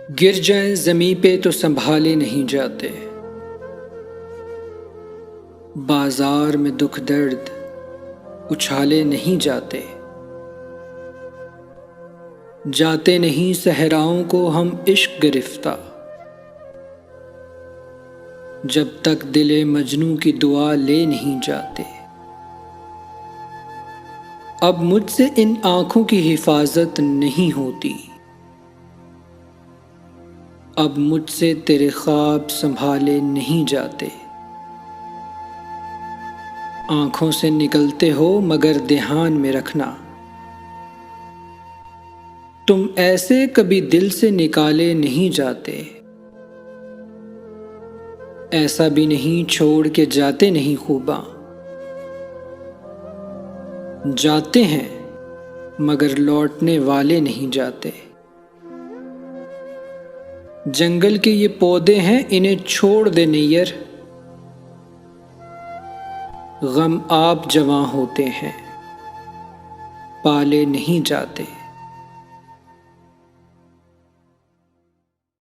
گر جائیں زمیں پہ تو سنبھالے نہیں جاتے، بازار میں دکھ درد اچھالے نہیں جاتے، جاتے نہیں صحراؤں کو ہم عشق گرفتہ، جب تک دل مجنوں کی دعا لے نہیں جاتے۔ اب مجھ سے ان آنکھوں کی حفاظت نہیں ہوتی، اب مجھ سے تیرے خواب سنبھالے نہیں جاتے۔ آنکھوں سے نکلتے ہو مگر دھیان میں رکھنا، تم ایسے کبھی دل سے نکالے نہیں جاتے۔ ایسا بھی نہیں چھوڑ کے جاتے نہیں خوباں، جاتے ہیں مگر لوٹنے والے نہیں جاتے۔ جنگل کے یہ پودے ہیں انہیں چھوڑ دے نیر، غم آپ جواں ہوتے ہیں پالے نہیں جاتے۔